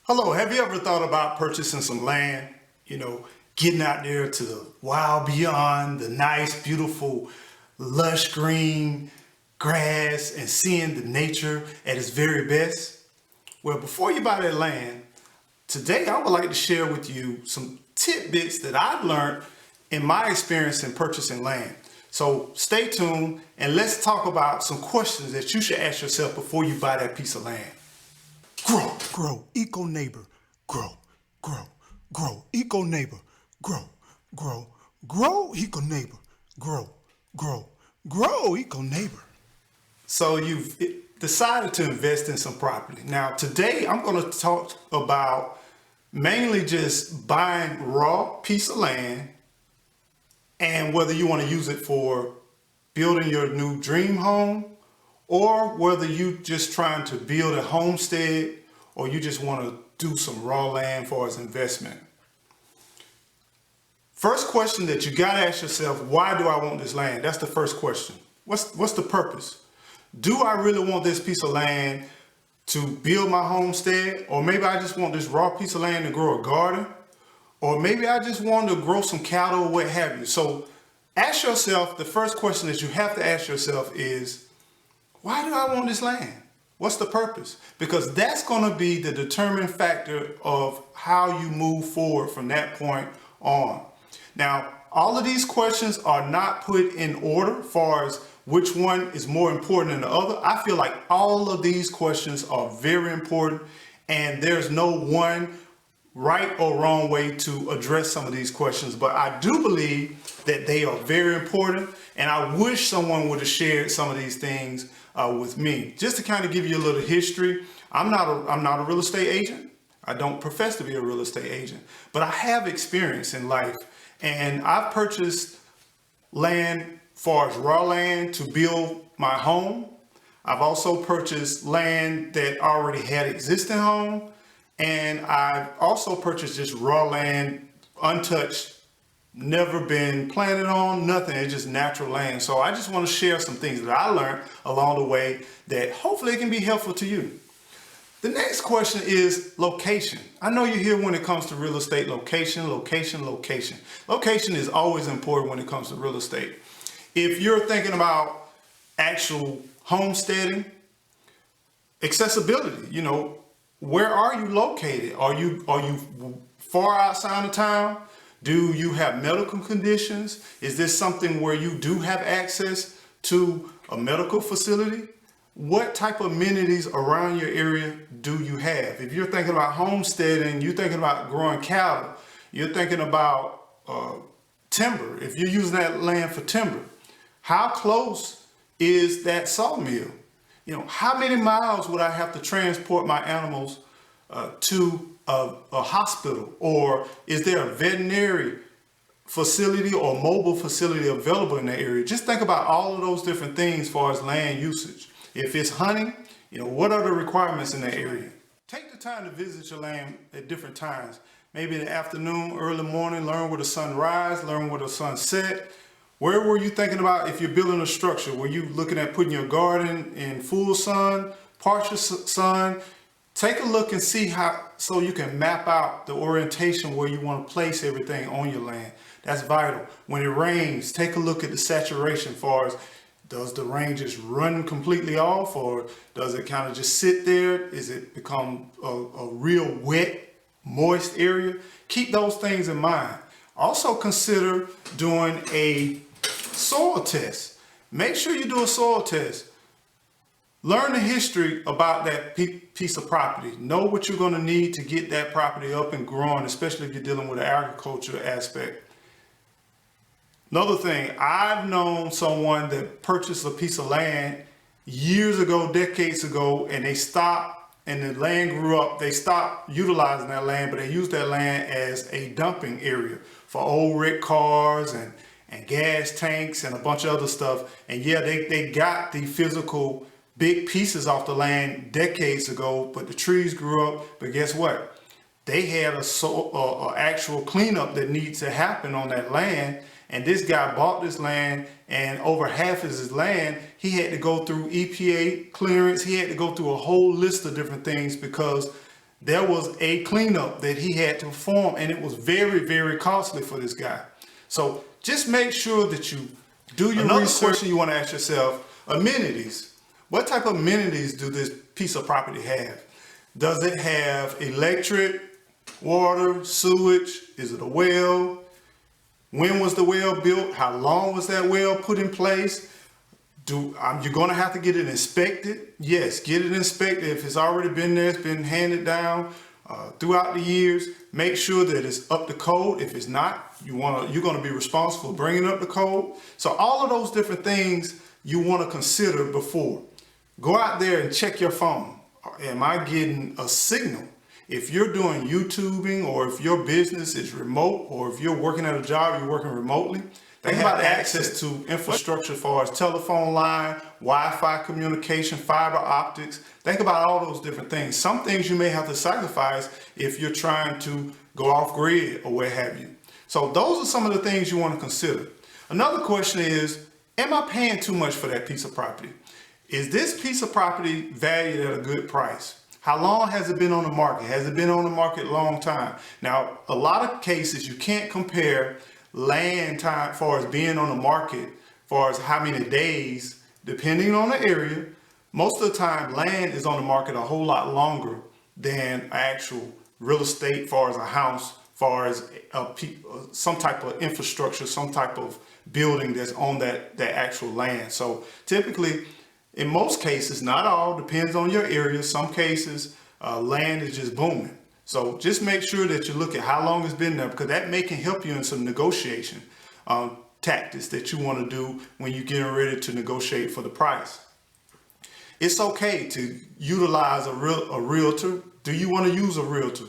Hello, have you ever thought about purchasing some land? You know, getting out there to the wild beyond, the nice, beautiful, lush green grass and seeing the nature at its very best? Well, before you buy that land, today I would like to share with you some tidbits that I've learned in my experience in purchasing land. So stay tuned and let's talk about some questions that you should ask yourself before you buy that piece of land. Grow, eco neighbor, grow, eco neighbor, grow, eco neighbor, grow, eco neighbor. So you've decided to invest in some property. Now today I'm going to talk about mainly just buying raw piece of land and whether you want to use it for building your new dream home, or whether you just trying to build a homestead, or you just want to do some raw land for its investment. First question that you got to ask yourself, why do I want this land? That's the first question. What's the purpose? Do I really want this piece of land to build my homestead? Or maybe I just want this raw piece of land to grow a garden? Or maybe I just want to grow some cattle or what have you. So ask yourself, the first question that you have to ask yourself is, why do I want this land? What's the purpose? Because that's going to be the determining factor of how you move forward from that point on. Now, all of these questions are not put in order as far as which one is more important than the other. I feel like all of these questions are very important, and there's no one right or wrong way to address some of these questions, but I do believe that they are very important, and I wish someone would have shared some of these things with me. Just to kind of give you a little history, I'm not a real estate agent. I don't profess to be a real estate agent, but I have experience in life, and I've purchased land far as raw land to build my home. I've also purchased land that already had existing home. And I've also purchased just raw land, untouched, never been planted on, nothing. It's just natural land. So I just want to share some things that I learned along the way that hopefully it can be helpful to you. The next question is location. I know you hear when it comes to real estate, location. Location is always important when it comes to real estate. If you're thinking about actual homesteading, accessibility, where are you located? Are you far outside of town? Do you have medical conditions? Is this something where you do have access to a medical facility? What type of amenities around your area do you have? If you're thinking about homesteading, you're thinking about growing cattle, you're thinking about timber. If you're using that land for timber, how close is that sawmill? How many miles would I have to transport my animals to a hospital? Or is there a veterinary facility or mobile facility available in that area? Just think about all of those different things as far as land usage. If it's hunting, what are the requirements in that area? Take the time to visit your land at different times. Maybe in the afternoon, early morning, learn where the sun rises, learn where the sun set. Where were you thinking about if you're building a structure? Were you looking at putting your garden in full sun, partial sun? Take a look and see so you can map out the orientation where you want to place everything on your land. That's vital. When it rains, take a look at the saturation as far as, does the rain just run completely off, or does it kind of just sit there? Is it become a real wet, moist area? Keep those things in mind. Also consider doing a soil test. Make sure you do a soil test. Learn the history about that piece of property. Know what you're going to need to get that property up and growing, especially if you're dealing with the agriculture aspect. Another thing, I've known someone that purchased a piece of land years ago, decades ago, and they stopped, and the land grew up. They stopped utilizing that land, but they used that land as a dumping area for old wrecked cars and gas tanks and a bunch of other stuff. And yeah, they got the physical big pieces off the land decades ago, but the trees grew up. But guess what? They had a actual cleanup that needs to happen on that land. And this guy bought this land, and over half of his land, he had to go through EPA clearance. He had to go through a whole list of different things because there was a cleanup that he had to perform, and it was very, very costly for this guy. So just make sure that you do your research. Another question you want to ask yourself, amenities. What type of amenities do this piece of property have? Does it have electric, water, sewage? Is it a well? When was the well built? How long was that well put in place? You're going to have to get it inspected. Yes, get it inspected. If it's already been there, it's been handed down throughout the years. Make sure that it's up to code. If it's not, you're going to be responsible for bringing up the code. So all of those different things you want to consider before. Go out there and check your phone. Am I getting a signal? If you're doing YouTubing, or if your business is remote, or if you're working at a job, you're working remotely, they have access to infrastructure as far as telephone line, Wi-Fi communication, fiber optics. Think about all those different things. Some things you may have to sacrifice if you're trying to go off grid or what have you. So those are some of the things you want to consider. Another question is, am I paying too much for that piece of property? Is this piece of property valued at a good price? How long has it been on the market? Has it been on the market a long time? Now, a lot of cases you can't compare land time as far as being on the market, as far as how many days, depending on the area. Most of the time, land is on the market a whole lot longer than actual real estate, as far as a house, as far as some type of infrastructure, some type of building that's on that actual land. So typically, in most cases, not all, depends on your area. Some cases, land is just booming. So just make sure that you look at how long it's been there, because that can help you in some negotiation tactics that you want to do when you're getting ready to negotiate for the price. It's okay to utilize a realtor. Do you want to use a realtor?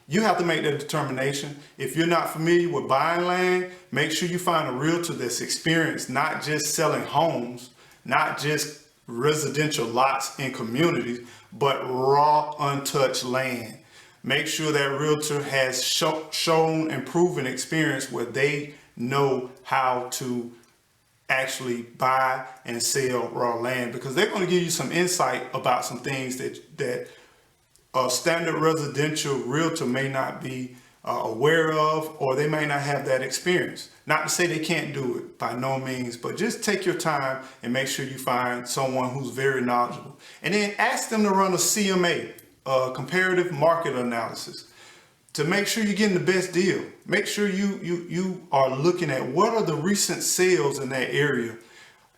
You have to make that determination. If you're not familiar with buying land, make sure you find a realtor that's experienced, not just selling homes, not just residential lots in communities, but raw, untouched land. Make sure that realtor has shown and proven experience where they know how to actually buy and sell raw land, because they're going to give you some insight about some things that a standard residential realtor may not be aware of, or they may not have that experience. Not to say they can't do it, by no means, but just take your time and make sure you find someone who's very knowledgeable. And then ask them to run a CMA, comparative market analysis, to make sure you're getting the best deal. Make sure you are looking at what are the recent sales in that area.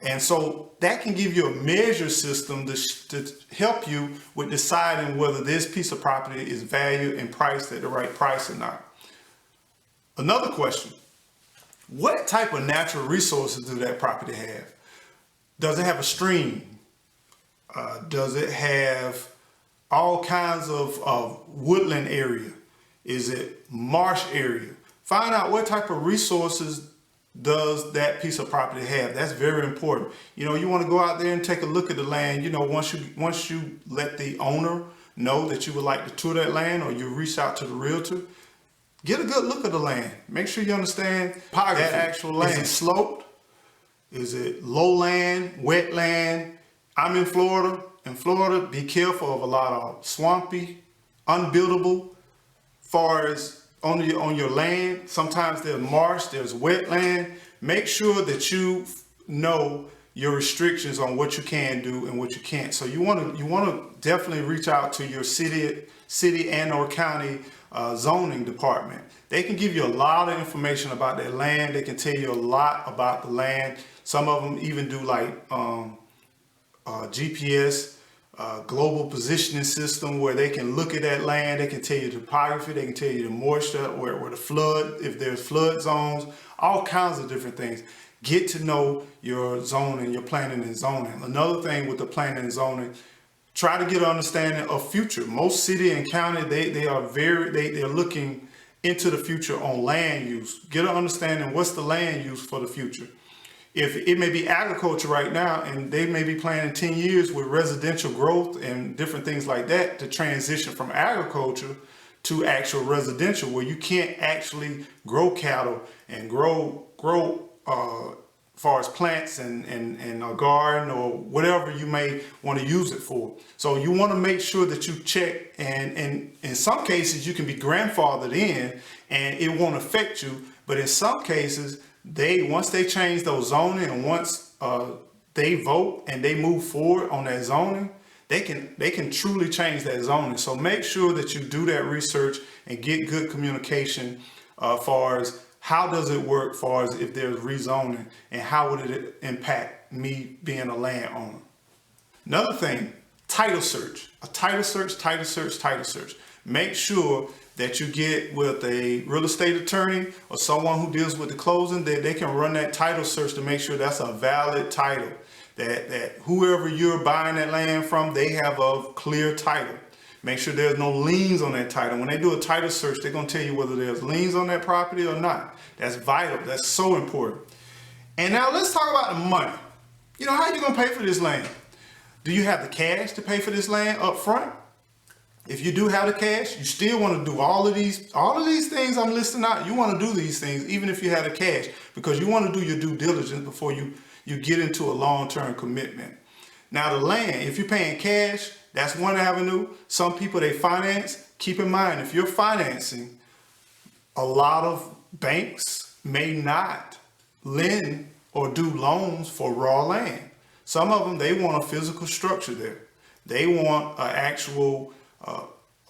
And so that can give you a measure system to help you with deciding whether this piece of property is valued and priced at the right price or not. Another question, what type of natural resources do that property have? Does it have a stream? Does it have all kinds of woodland area? Is it marsh area? Find out what type of resources does that piece of property have. That's very important. You know, you want to go out there and take a look at the land. You know, once you let the owner know that you would like to tour that land, or you reach out to the realtor, get a good look at the land. Make sure you understand that actual land. Is it sloped? Is it lowland, wetland? I'm in Florida. In Florida, be careful of a lot of swampy, unbuildable, far as on your land. Sometimes there's marsh, there's wetland. Make sure that you know your restrictions on what you can do and what you can't. So you want to definitely reach out to your city and or county zoning department. They can give you a lot of information about their land. They can tell you a lot about the land. Some of them even do like GPS, global positioning system, where they can look at that land. They can tell you the topography. They can tell you the moisture, where the flood, if there's flood zones, all kinds of different things. Get to know your zoning, your planning and zoning. Another thing with the planning and zoning, try to get an understanding of future. Most city and county, they're looking into the future on land use. Get an understanding what's the land use for the future. If it may be agriculture right now, and they may be planning 10 years with residential growth and different things like that to transition from agriculture to actual residential, where you can't actually grow cattle and grow far as plants and a garden or whatever you may want to use it for. So you want to make sure that you check, and in some cases you can be grandfathered in and it won't affect you. But in some cases, once they change those zoning and once they vote and they move forward on that zoning, they can truly change that zoning. So make sure that you do that research and get good communication far as how does it work, far as if there's rezoning and how would it impact me being a landowner. Another thing, title search. A title search. Make sure that you get with a real estate attorney or someone who deals with the closing, that they can run that title search to make sure that's a valid title. That whoever you're buying that land from, they have a clear title. Make sure there's no liens on that title. When they do a title search, they're going to tell you whether there's liens on that property or not. That's vital. That's so important. And now let's talk about the money. You know, how are you going to pay for this land? Do you have the cash to pay for this land up front? If you do have the cash, you still want to do all of these things I'm listing out. You want to do these things even if you have the cash, because you want to do your due diligence before you get into a long-term commitment. Now the land, if you're paying cash, that's one avenue. Some people, they finance. Keep in mind, if you're financing, a lot of banks may not lend or do loans for raw land. Some of them, they want a physical structure there. They want an actual,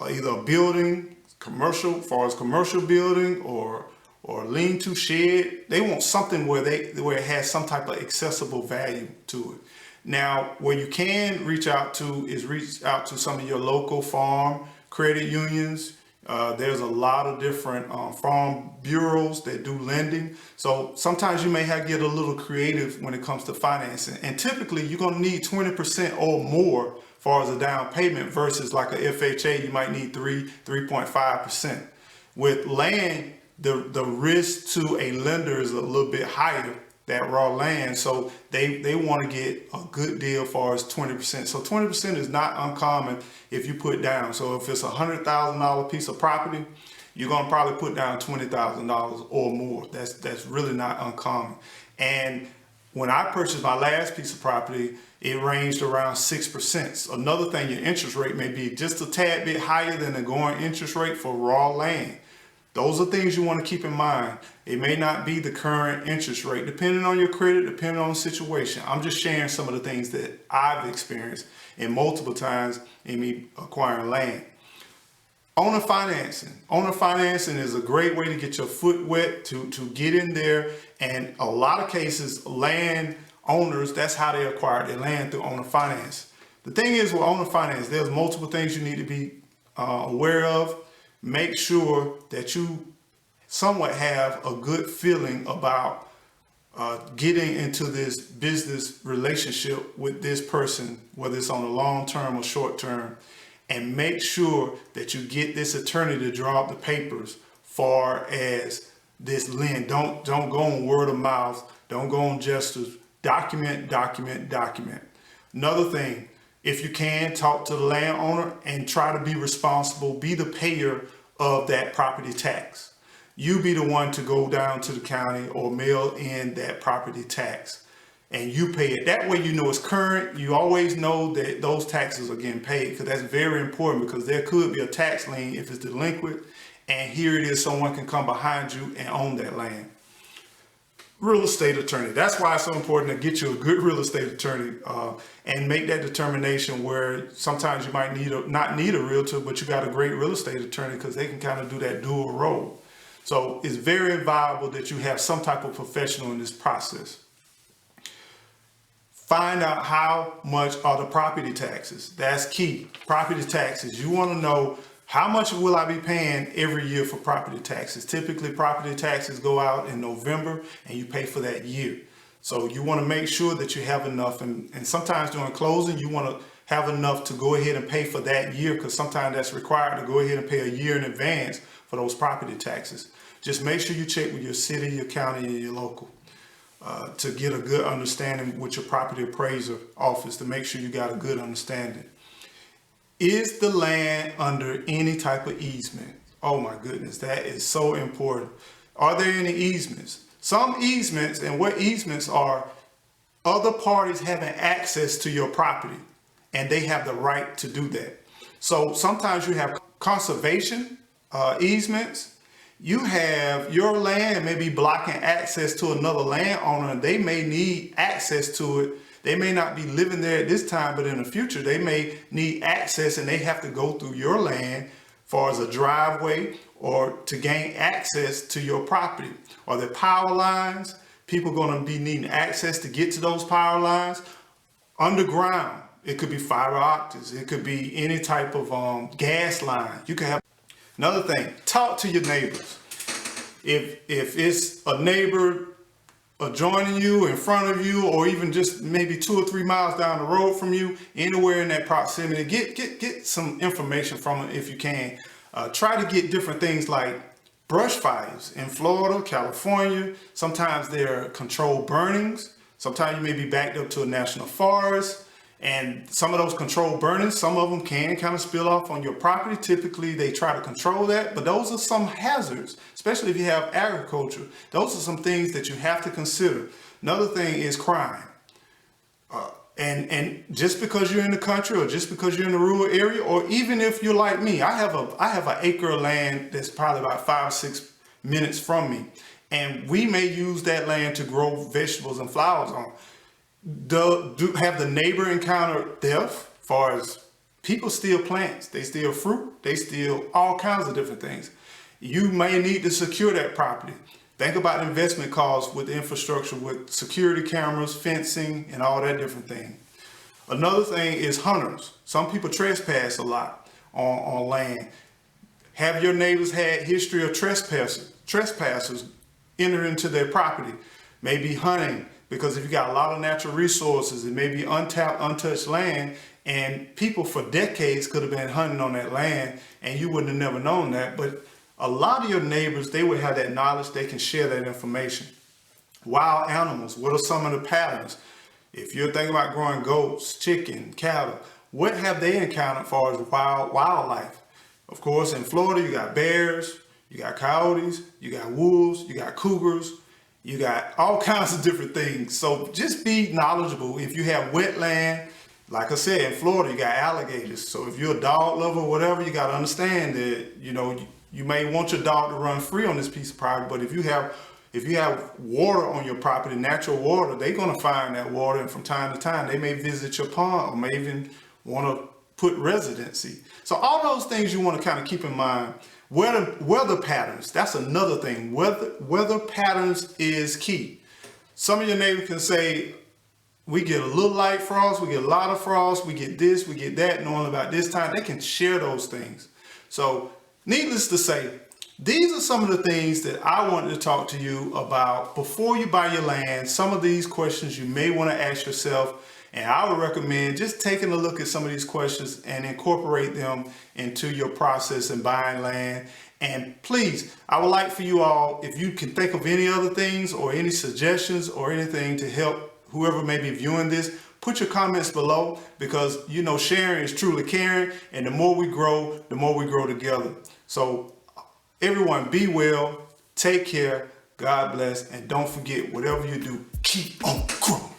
either a building, commercial, as far as commercial building or lean-to shed. They want something where it has some type of accessible value to it. Now, where you can reach out to some of your local farm credit unions. There's a lot of different farm bureaus that do lending. So sometimes you may have to get a little creative when it comes to financing. And typically you're going to need 20% or more as far as a down payment versus like a FHA, you might need 3.5%. With land, the risk to a lender is a little bit higher, that raw land. So they want to get a good deal as far as 20%. So 20% is not uncommon if you put down. So if it's a $100,000 piece of property, you're going to probably put down $20,000 or more. That's really not uncommon. And when I purchased my last piece of property, it ranged around 6%. So another thing, your interest rate may be just a tad bit higher than the going interest rate for raw land. Those are things you want to keep in mind. It may not be the current interest rate, depending on your credit, depending on the situation. I'm just sharing some of the things that I've experienced and multiple times in me acquiring land. Owner financing. Owner financing is a great way to get your foot wet, to get in there. And a lot of cases, land owners, that's how they acquire their land, through owner finance. The thing is with owner finance, there's multiple things you need to be aware of. Make sure that you somewhat have a good feeling about getting into this business relationship with this person, whether it's on a long term or short term, and make sure that you get this attorney to draw up the papers far as this lien. Don't go on word of mouth. Don't go on gestures. Document. Another thing, if you can, talk to the landowner and try to be responsible, be the payer of that property tax. You be the one to go down to the county or mail in that property tax and you pay it. That way you know it's current. You always know that those taxes are getting paid, because that's very important, because there could be a tax lien if it's delinquent, and here it is, someone can come behind you and own that land. Real estate attorney. That's why it's so important to get you a good real estate attorney and make that determination, where sometimes you might not need a realtor, but you got a great real estate attorney, because they can kind of do that dual role. So it's very valuable that you have some type of professional in this process. Find out how much are the property taxes. That's key. Property taxes. You want to know, how much will I be paying every year for property taxes? Typically, property taxes go out in November and you pay for that year. So you want to make sure that you have enough. And sometimes during closing, you want to have enough to go ahead and pay for that year, because sometimes that's required to go ahead and pay a year in advance for those property taxes. Just make sure you check with your city, your county, and your local to get a good understanding with your property appraiser office, to make sure you got a good understanding. Is the land under any type of easement? Oh my goodness, that is so important. Are there any easements? Some easements, and what easements are, other parties having access to your property, and they have the right to do that. So sometimes you have conservation easements. You have your land may be blocking access to another landowner, and they may need access to it. They may not be living there at this time, but in the future, they may need access, and they have to go through your land far as a driveway or to gain access to your property. Or the power lines, people are going to be needing access to get to those power lines. Underground, it could be fiber optics, it could be any type of gas line. You can have another thing, talk to your neighbors. If it's a neighbor adjoining you, in front of you, or even just maybe 2 or 3 miles down the road from you, anywhere in that proximity, get some information from it if you can. Try to get different things like brush fires in Florida, California. Sometimes they're controlled burnings. Sometimes you may be backed up to a national forest. And some of those controlled burnings, some of them can kind of spill off on your property. Typically, they try to control that, but those are some hazards, especially if you have agriculture. Those are some things that you have to consider. Another thing is crime. And just because you're in the country, or just because you're in a rural area, or even if you're like me, I have an acre of land that's probably about 5 or 6 minutes from me, and we may use that land to grow vegetables and flowers on. Have the neighbor encountered theft? As far as people steal plants, they steal fruit, they steal all kinds of different things. You may need to secure that property. Think about investment costs with infrastructure, with security cameras, fencing, and all that different thing. Another thing is hunters. Some people trespass a lot on land. Have your neighbors had history of trespassers enter into their property? Maybe hunting, because if you got a lot of natural resources, it may be untapped, untouched land, and people for decades could have been hunting on that land, and you wouldn't have never known that. But a lot of your neighbors, they would have that knowledge, they can share that information. Wild animals, what are some of the patterns? If you're thinking about growing goats, chicken, cattle, what have they encountered as far as wildlife? Of course, in Florida, you got bears, you got coyotes, you got wolves, you got cougars, you got all kinds of different things. So just be knowledgeable. If you have wetland, like I said, in Florida, you got alligators. So if you're a dog lover or whatever, you got to understand that, you may want your dog to run free on this piece of property, but if you have water on your property, natural water, they're going to find that water, and from time to time, they may visit your pond or may even want to put residency. So all those things you want to kind of keep in mind. Weather patterns, that's another thing. Weather patterns is key. Some of your neighbors can say, we get a little light frost, we get a lot of frost, we get this, we get that, knowing about this time. They can share those things. So needless to say, these are some of the things that I wanted to talk to you about before you buy your land. Some of these questions you may want to ask yourself, and I would recommend just taking a look at some of these questions and incorporate them into your process in buying land. And please, I would like for you all, if you can think of any other things or any suggestions or anything to help whoever may be viewing this, put your comments below, because sharing is truly caring, and the more we grow together. So everyone, be well, take care, God bless, and don't forget, whatever you do, keep on growing.